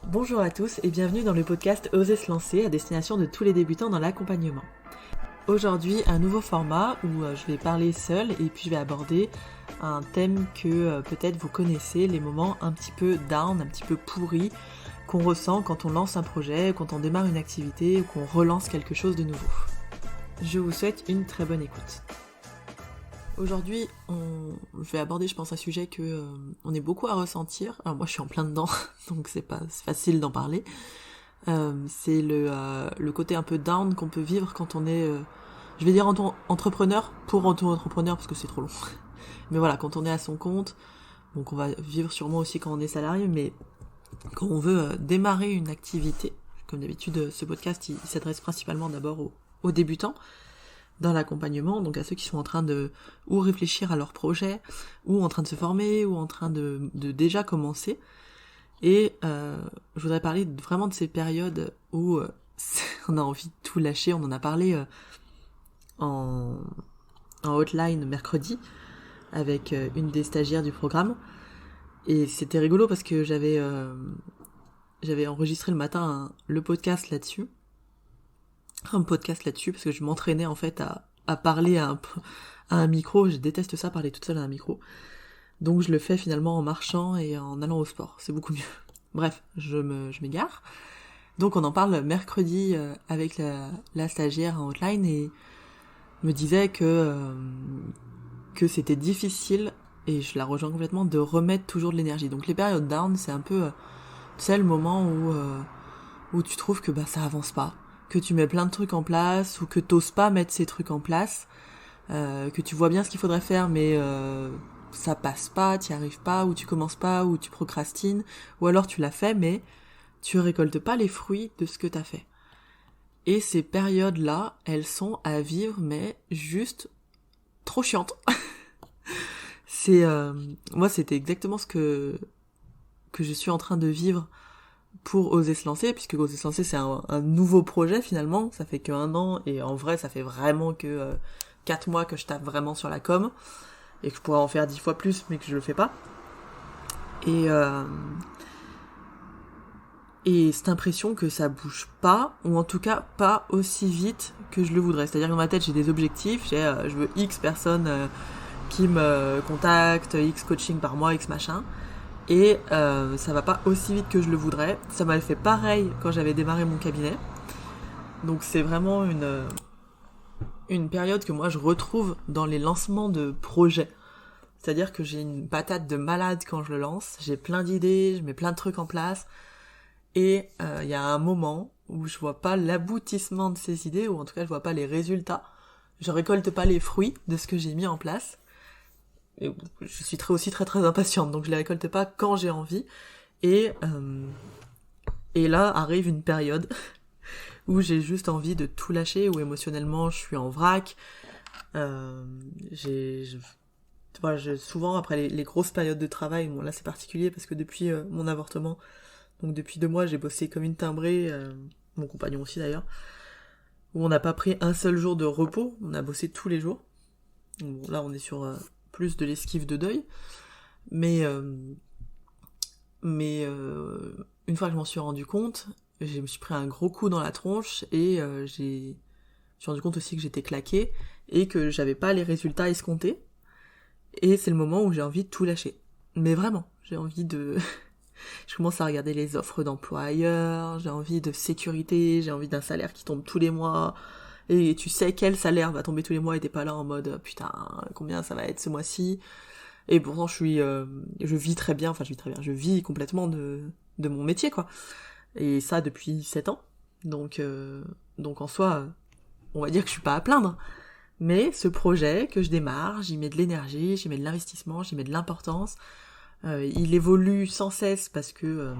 Bonjour à tous et bienvenue dans le podcast Oser se lancer à destination de tous les débutants dans l'accompagnement. Aujourd'hui, un nouveau format où je vais parler seule et puis je vais aborder un thème que peut-être vous connaissez, les moments un petit peu down, un petit peu pourris qu'on ressent quand on lance un projet, quand on démarre une activité ou qu'on relance quelque chose de nouveau. Je vous souhaite une très bonne écoute. Aujourd'hui, je vais aborder, je pense, un sujet que on est beaucoup à ressentir. Alors moi, je suis en plein dedans, donc c'est facile d'en parler. C'est le côté un peu down qu'on peut vivre quand on est, je vais dire entrepreneur pour auto-entrepreneur parce que c'est trop long. Mais voilà, quand on est à son compte, donc on va vivre sûrement aussi quand on est salarié, mais quand on veut démarrer une activité, comme d'habitude, ce podcast il s'adresse principalement d'abord aux débutants dans l'accompagnement, donc à ceux qui sont en train de ou réfléchir à leur projet, ou en train de se former, ou en train de déjà commencer. Et je voudrais parler vraiment de ces périodes où on a envie de tout lâcher. On en a parlé en hotline mercredi avec une des stagiaires du programme. Et c'était rigolo parce que j'avais enregistré le matin le podcast là-dessus. Un podcast là-dessus parce que je m'entraînais en fait à parler à un micro. Je déteste ça, parler toute seule à un micro. Donc je le fais finalement en marchant et en allant au sport. C'est beaucoup mieux. Bref, je m'égare. Donc on en parle mercredi avec la stagiaire en hotline et me disait que c'était difficile, et je la rejoins complètement, de remettre toujours de l'énergie. Donc les périodes down, c'est un peu tu sais, le moment où tu trouves que ça avance pas, que tu mets plein de trucs en place ou que t'oses pas mettre ces trucs en place, que tu vois bien ce qu'il faudrait faire mais ça passe pas, t'y arrives pas, ou tu commences pas, ou tu procrastines, ou alors tu l'as fait mais tu récoltes pas les fruits de ce que t'as fait. Et ces périodes-là, elles sont à vivre mais juste trop chiantes. C'est moi c'était exactement ce que je suis en train de vivre pour Oser se lancer, puisque Oser se lancer c'est un nouveau projet finalement, ça fait que 1 an, et en vrai ça fait vraiment que 4 mois que je tape vraiment sur la com, et que je pourrais en faire 10 fois plus, mais que je le fais pas. Et cette impression que ça bouge pas, ou en tout cas pas aussi vite que je le voudrais. C'est-à-dire que dans ma tête j'ai des objectifs, je veux X personnes qui me contactent, X coaching par mois, X machin, et ça va pas aussi vite que je le voudrais. Ça m'avait fait pareil quand j'avais démarré mon cabinet. Donc c'est vraiment une période que moi je retrouve dans les lancements de projets. C'est-à-dire que j'ai une patate de malade quand je le lance, j'ai plein d'idées, je mets plein de trucs en place, et y a un moment où je vois pas l'aboutissement de ces idées, ou en tout cas je vois pas les résultats, je récolte pas les fruits de ce que j'ai mis en place. Et je suis aussi très très impatiente, donc je les récolte pas quand j'ai envie, et là arrive une période où j'ai juste envie de tout lâcher, où émotionnellement je suis en vrac. Souvent après les grosses périodes de travail, bon là c'est particulier parce que depuis mon avortement, donc depuis 2 mois j'ai bossé comme une timbrée, mon compagnon aussi d'ailleurs, où on n'a pas pris un seul jour de repos, on a bossé tous les jours. Bon, là on est sur plus de l'esquive de deuil, mais une fois que je m'en suis rendu compte, je me suis pris un gros coup dans la tronche, et je me suis rendu compte aussi que j'étais claquée et que j'avais pas les résultats escomptés. Et c'est le moment où j'ai envie de tout lâcher. Mais vraiment, j'ai envie de... je commence à regarder les offres d'emploi ailleurs, j'ai envie de sécurité, j'ai envie d'un salaire qui tombe tous les mois, et tu sais quel salaire va tomber tous les mois et t'es pas là en mode putain, combien ça va être ce mois-ci. Et pourtant je vis très bien, je vis complètement de mon métier quoi. Et ça depuis 7 ans. Donc en soi, on va dire que je suis pas à plaindre. Mais ce projet que je démarre, j'y mets de l'énergie, j'y mets de l'investissement, j'y mets de l'importance. Il évolue sans cesse parce que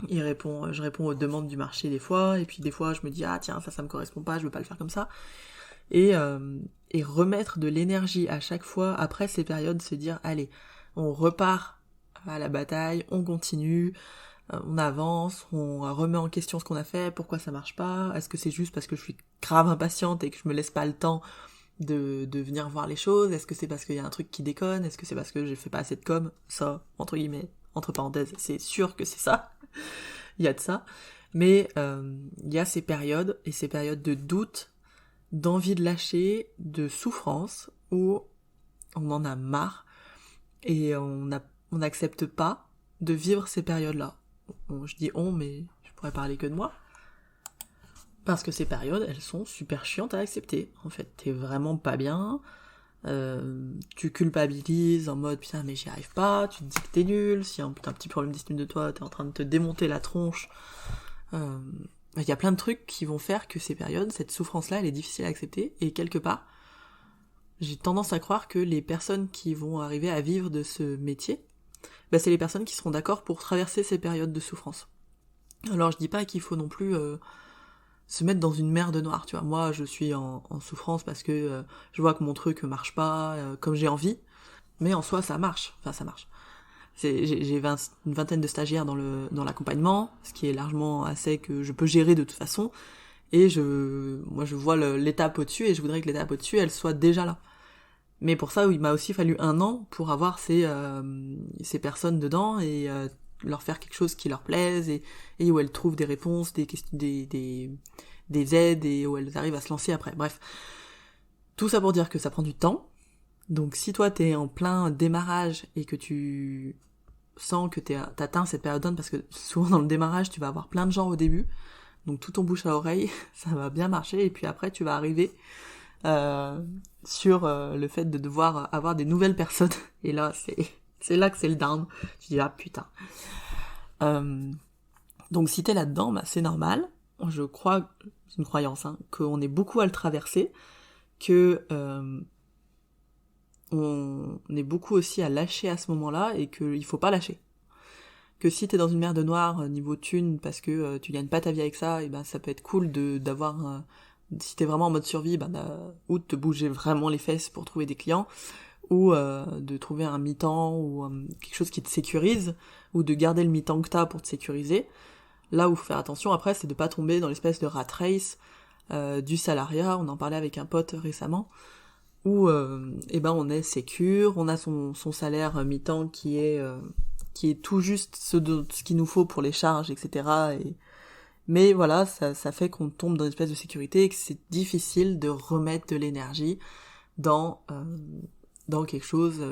je réponds aux demandes du marché des fois, et puis des fois je me dis ah tiens ça me correspond pas, je veux pas le faire comme ça. Et remettre de l'énergie à chaque fois après ces périodes, se dire allez, on repart à la bataille, on continue, on avance, on remet en question ce qu'on a fait, pourquoi ça marche pas, est-ce que c'est juste parce que je suis grave impatiente et que je me laisse pas le temps de venir voir les choses, est-ce que c'est parce qu'il y a un truc qui déconne, est-ce que c'est parce que j'ai fait pas assez de com, ça, entre guillemets, entre parenthèses, c'est sûr que c'est ça. il y a de ça. Mais il y a ces périodes, et ces périodes de doute, d'envie de lâcher, de souffrance, où on en a marre, et on n'accepte pas de vivre ces périodes-là. Bon, je dis on, mais je pourrais parler que de moi. Parce que ces périodes, elles sont super chiantes à accepter. En fait, t'es vraiment pas bien, tu culpabilises en mode putain mais j'y arrive pas, tu te dis que t'es nul, si t'as un petit problème d'estime de toi, t'es en train de te démonter la tronche. Il y a plein de trucs qui vont faire que ces périodes, cette souffrance-là, elle est difficile à accepter, et quelque part, j'ai tendance à croire que les personnes qui vont arriver à vivre de ce métier, c'est les personnes qui seront d'accord pour traverser ces périodes de souffrance. Alors je dis pas qu'il faut non plus se mettre dans une mer de noir, tu vois. Moi, je suis en souffrance parce que je vois que mon truc marche pas comme j'ai envie, mais en soi, ça marche. Enfin, ça marche. J'ai une vingtaine de stagiaires dans l'accompagnement, ce qui est largement assez que je peux gérer de toute façon, et moi je vois l'étape au-dessus, et je voudrais que l'étape au-dessus, elle soit déjà là. Mais pour ça, il m'a aussi fallu 1 an pour avoir ces personnes dedans, et leur faire quelque chose qui leur plaise, et où elles trouvent des réponses, des aides, et où elles arrivent à se lancer après. Bref. Tout ça pour dire que ça prend du temps. Donc si toi t'es en plein démarrage et que tu sens que t'atteins cette période parce que souvent dans le démarrage tu vas avoir plein de gens au début, donc tout ton bouche à oreille, ça va bien marcher, et puis après tu vas arriver sur le fait de devoir avoir des nouvelles personnes, et là c'est là que c'est le down. Tu dis ah putain. Donc si t'es là-dedans, c'est normal. Je crois, c'est une croyance, qu'on est beaucoup à le traverser, que on est beaucoup aussi à lâcher à ce moment-là, et qu'il faut pas lâcher. Que si t'es dans une mer de noir niveau thune parce que tu gagnes pas ta vie avec ça, et ça peut être cool d'avoir si t'es vraiment en mode survie, ou de te bouger vraiment les fesses pour trouver des clients, ou de trouver un mi-temps, ou quelque chose qui te sécurise, ou de garder le mi-temps que t'as pour te sécuriser. Là où faut faire attention après, c'est de pas tomber dans l'espèce de rat race du salariat. On en parlait avec un pote récemment, où on est sécure, on a son salaire mi-temps qui est tout juste ce qu'il nous faut pour les charges, etc. Mais voilà, ça fait qu'on tombe dans une espèce de sécurité, et que c'est difficile de remettre de l'énergie dans quelque chose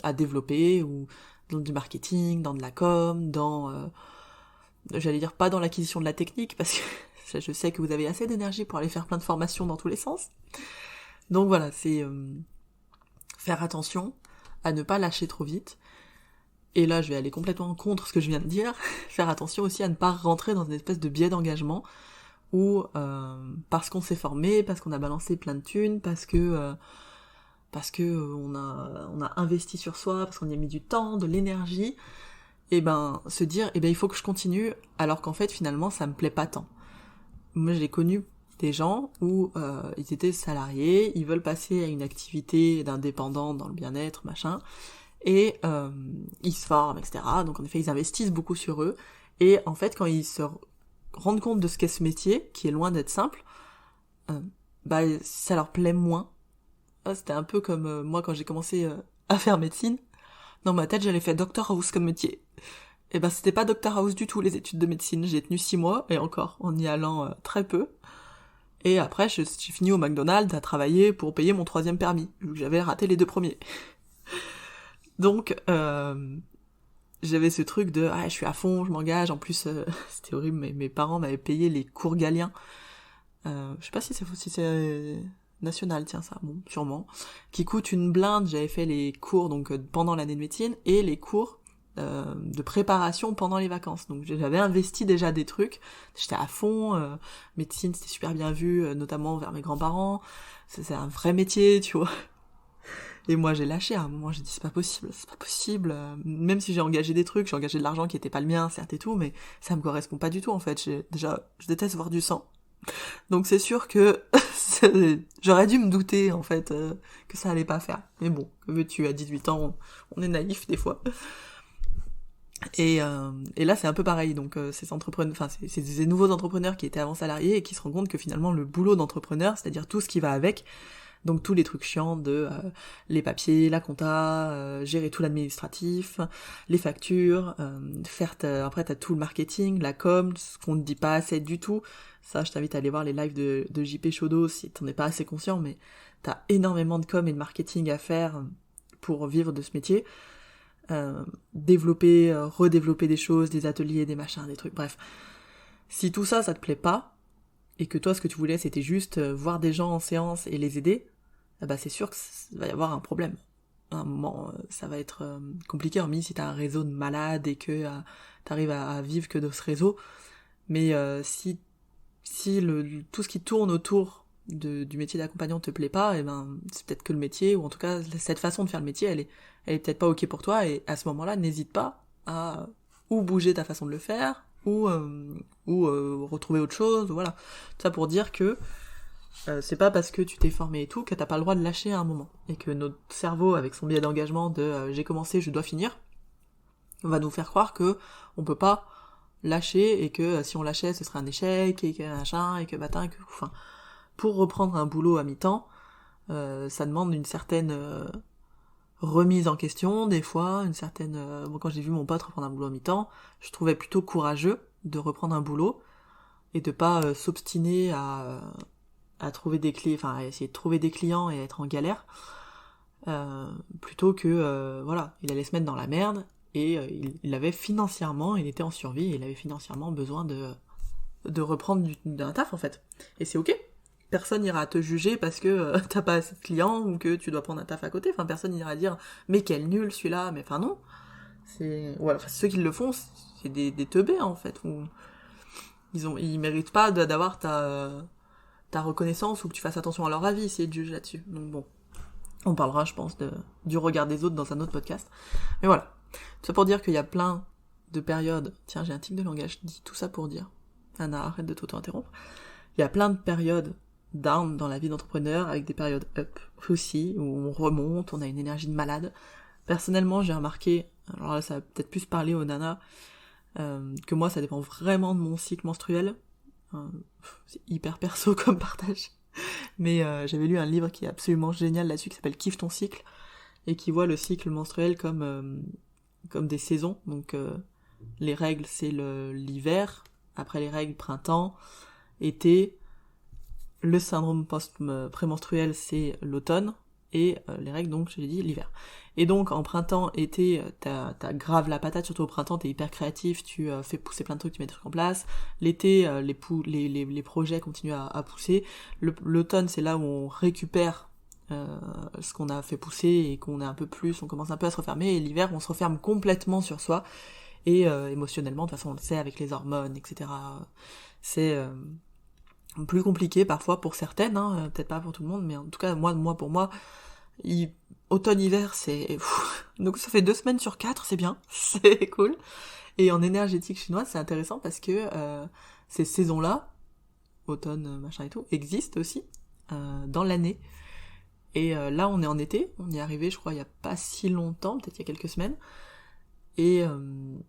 à développer, ou dans du marketing, dans de la com, j'allais dire pas dans l'acquisition de la technique, parce que je sais que vous avez assez d'énergie pour aller faire plein de formations dans tous les sens. Donc voilà, c'est faire attention à ne pas lâcher trop vite. Et là, je vais aller complètement contre ce que je viens de dire. Faire attention aussi à ne pas rentrer dans une espèce de biais d'engagement où, parce qu'on s'est formé, parce qu'on a balancé plein de thunes, parce que on a investi sur soi, parce qu'on y a mis du temps, de l'énergie, se dire, il faut que je continue, alors qu'en fait, finalement, ça me plaît pas tant. Moi, j'ai connu des gens où ils étaient salariés, ils veulent passer à une activité d'indépendant dans le bien-être, machin, et ils se forment, etc. Donc en effet, ils investissent beaucoup sur eux, et en fait, quand ils se rendent compte de ce qu'est ce métier, qui est loin d'être simple, ça leur plaît moins. C'était un peu comme moi quand j'ai commencé à faire médecine. Dans ma tête, j'allais faire Doctor House comme métier. Et c'était pas Doctor House du tout, les études de médecine. J'ai tenu 6 mois, et encore, en y allant très peu. Et après, j'ai fini au McDonald's à travailler pour payer mon 3e permis, vu que j'avais raté les 2 premiers. Donc, j'avais ce truc de je suis à fond, je m'engage. En plus, c'était horrible, mais mes parents m'avaient payé les cours Galien. Je sais pas si c'est national, tiens ça, bon, sûrement. Qui coûte une blinde. J'avais fait les cours donc pendant l'année de médecine, et les cours de préparation pendant les vacances. Donc j'avais investi déjà des trucs, j'étais à fond, médecine c'était super bien vu, notamment vers mes grands-parents, c'est un vrai métier, tu vois. Et moi j'ai lâché à un moment, j'ai dit c'est pas possible, même si j'ai engagé des trucs, j'ai engagé de l'argent qui était pas le mien, certes et tout, mais ça me correspond pas du tout en fait. Je déteste voir du sang. Donc c'est sûr que j'aurais dû me douter en fait que ça allait pas faire. Mais bon, que veux-tu, à 18 ans, on est naïf des fois. Et là c'est un peu pareil, donc c'est des nouveaux entrepreneurs qui étaient avant salariés et qui se rendent compte que finalement le boulot d'entrepreneur, c'est-à-dire tout ce qui va avec, Donc tous les trucs chiants de les papiers, la compta, gérer tout l'administratif, les factures, après t'as tout le marketing, la com, ce qu'on ne dit pas assez du tout. Ça, je t'invite à aller voir les lives de JP Chaudot si t'en es pas assez conscient, mais t'as énormément de com et de marketing à faire pour vivre de ce métier. Développer, redévelopper des choses, des ateliers, des machins, des trucs, bref. Si tout ça, ça te plaît pas, et que toi, ce que tu voulais, c'était juste voir des gens en séance et les aider, bah c'est sûr que va y avoir un problème. À un moment, ça va être compliqué, hormis si t'as un réseau de malades et que t'arrives à vivre que de ce réseau. Mais si tout ce qui tourne autour du métier d'accompagnant te plaît pas, et ben c'est peut-être que le métier, ou en tout cas cette façon de faire le métier, elle est peut-être pas ok pour toi, et à ce moment-là, n'hésite pas à ou bouger ta façon de le faire, ou retrouver autre chose, voilà. Tout ça pour dire que c'est pas parce que tu t'es formé et tout que t'as pas le droit de lâcher à un moment, et que notre cerveau, avec son biais d'engagement de j'ai commencé, je dois finir, va nous faire croire que on peut pas lâcher, et que si on lâchait ce serait un échec, et que machin, et que matin, enfin, pour reprendre un boulot à mi-temps, ça demande une certaine remise en question, des fois, une certaine... Bon, quand j'ai vu mon pote reprendre un boulot à mi-temps, je trouvais plutôt courageux de reprendre un boulot, et de pas s'obstiner à trouver des clients, enfin, à essayer de trouver des clients et être en galère, plutôt que, voilà, il allait se mettre dans la merde, et il avait financièrement, il était en survie, et il avait financièrement besoin de reprendre d'un taf, en fait. Et c'est ok. Personne n'ira te juger parce que t'as pas assez de clients, ou que tu dois prendre un taf à côté. Enfin, personne n'ira dire mais quel nul celui-là, mais enfin non. Voilà, enfin, ceux qui le font, c'est des teubés, en fait. Ou ils méritent pas d'avoir ta reconnaissance, ou que tu fasses attention à leur avis si ils te jugent là-dessus. Donc bon, on parlera, je pense, du regard des autres dans un autre podcast. Mais voilà. Tout ça pour dire qu'il y a plein de périodes... Tiens, j'ai un tic de langage, je dis tout ça pour dire. Anna, arrête de t'auto-interrompre. Il y a plein de périodes down dans la vie d'entrepreneur, avec des périodes up aussi, où on remonte, on a une énergie de malade. Personnellement, j'ai remarqué, alors là ça va peut-être plus parler aux nanas, que moi ça dépend vraiment de mon cycle menstruel. C'est hyper perso comme partage. Mais j'avais lu un livre qui est absolument génial là-dessus, qui s'appelle Kiffe ton cycle, et qui voit le cycle menstruel comme des saisons. Donc les règles, c'est l'hiver, après les règles, printemps, été, le syndrome prémenstruel, c'est l'automne, et les règles, donc, je l'ai dit, l'hiver. Et donc, en printemps, été, t'as grave la patate, surtout au printemps, t'es hyper créatif, tu fais pousser plein de trucs, tu mets des trucs en place. L'été, les projets continuent à pousser. L'automne, c'est là où on récupère ce qu'on a fait pousser, et qu'on est un peu plus, on commence un peu à se refermer, et l'hiver, on se referme complètement sur soi, et émotionnellement, de toute façon, on le sait, avec les hormones, etc. C'est plus compliqué parfois pour certaines, hein, peut-être pas pour tout le monde, mais en tout cas pour moi, automne-hiver, c'est... Donc ça fait 2 semaines sur 4, c'est bien, c'est cool. Et en énergétique chinoise, c'est intéressant parce que ces saisons-là, automne, machin et tout, existent aussi dans l'année. Et là, on est en été, on y est arrivé, je crois, il y a pas si longtemps, peut-être il y a quelques semaines. Et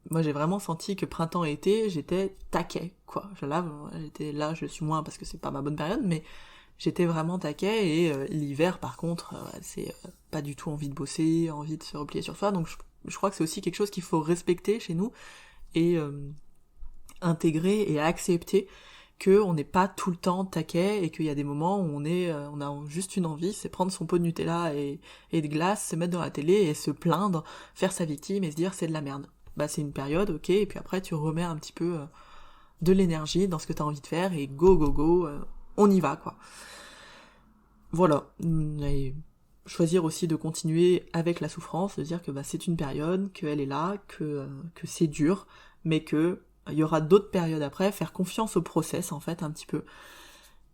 moi j'ai vraiment senti que printemps et été, j'étais taquet, quoi. J'étais là, je suis moins parce que c'est pas ma bonne période, mais j'étais vraiment taquet. Et l'hiver, par contre, c'est pas du tout envie de bosser, envie de se replier sur soi. Donc je crois que c'est aussi quelque chose qu'il faut respecter chez nous, et intégrer et accepter qu'on n'est pas tout le temps taquet, et qu'il y a des moments où on a juste une envie, c'est prendre son pot de Nutella et de glace, se mettre dans la télé et se plaindre, faire sa victime et se dire c'est de la merde. Bah c'est une période, ok, et puis après tu remets un petit peu de l'énergie dans ce que t'as envie de faire, et go, on y va, quoi. Voilà. Et choisir aussi de continuer avec la souffrance, de dire que bah c'est une période, qu'elle est là, que c'est dur, mais que il y aura d'autres périodes après, faire confiance au process, en fait, un petit peu.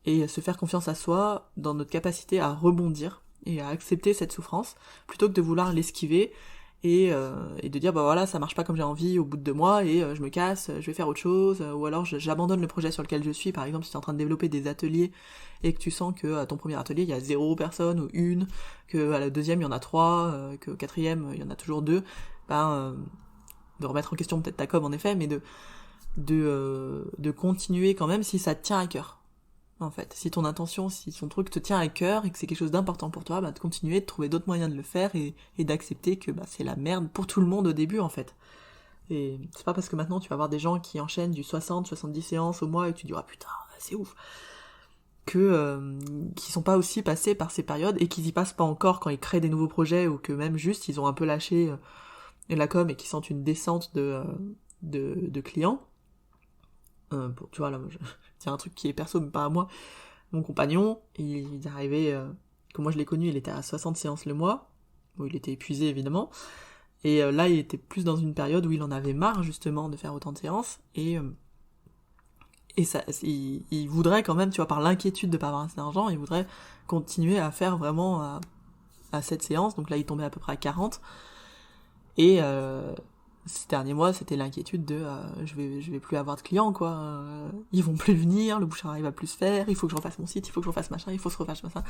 Et se faire confiance à soi dans notre capacité à rebondir et à accepter cette souffrance, plutôt que de vouloir l'esquiver et de dire, bah voilà, ça marche pas comme j'ai envie au bout de 2 mois, et je me casse, je vais faire autre chose, ou alors j'abandonne le projet sur lequel je suis. Par exemple, si tu es en train de développer des ateliers, et que tu sens que à ton premier atelier, il y a 0 personne, ou 1, que à la deuxième, il y en a 3, que au quatrième, il y en a toujours 2, de remettre en question peut-être ta com, en effet, mais de continuer quand même si ça te tient à cœur. en fait. Si ton intention, si ton truc te tient à cœur et que c'est quelque chose d'important pour toi, de continuer, de trouver d'autres moyens de le faire et d'accepter que c'est la merde pour tout le monde au début, en fait. Et c'est pas parce que maintenant tu vas avoir des gens qui enchaînent du 60-70 séances au mois et que tu diras putain, c'est ouf, qui sont pas aussi passés par ces périodes et qui y passent pas encore quand ils créent des nouveaux projets ou que même juste ils ont un peu lâché la com et qui sentent une descente de clients. Tu vois, là, c'est un truc qui est perso, mais pas à moi. Mon compagnon, il est arrivé, que moi je l'ai connu, il était à 60 séances le mois, où il était épuisé évidemment, et là il était plus dans une période où il en avait marre justement de faire autant de séances, et ça, il voudrait quand même, tu vois, par l'inquiétude de pas avoir assez d'argent, il voudrait continuer à faire vraiment à cette séance, donc là il tombait à peu près à 40, et ces derniers mois, c'était l'inquiétude de je vais plus avoir de clients, quoi. Ils vont plus venir, le bouche à oreille va plus se faire, il faut que je refasse mon site, il faut que je refasse machin, il faut que je refasse machin.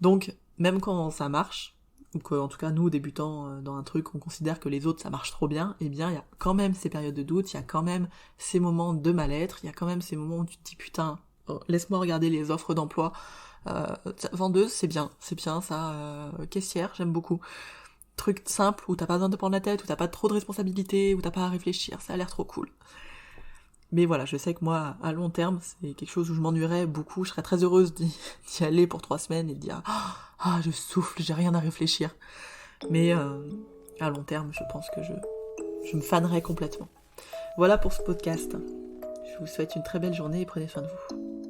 Donc, même quand ça marche, ou qu'en tout cas nous, débutants dans un truc, on considère que les autres ça marche trop bien, eh bien il y a quand même ces périodes de doute, il y a quand même ces moments de mal-être, il y a quand même ces moments où tu te dis putain, laisse-moi regarder les offres d'emploi. Vendeuse, c'est bien ça, caissière, j'aime beaucoup. Truc simple où t'as pas besoin de prendre la tête, où t'as pas trop de responsabilités, où t'as pas à réfléchir, ça a l'air trop cool. Mais voilà, je sais que moi, à long terme, c'est quelque chose où je m'ennuierais beaucoup, je serais très heureuse d'y aller pour 3 semaines et de dire je souffle, j'ai rien à réfléchir. Mais à long terme, je pense que je me fanerais complètement. Voilà pour ce podcast. Je vous souhaite une très belle journée et prenez soin de vous.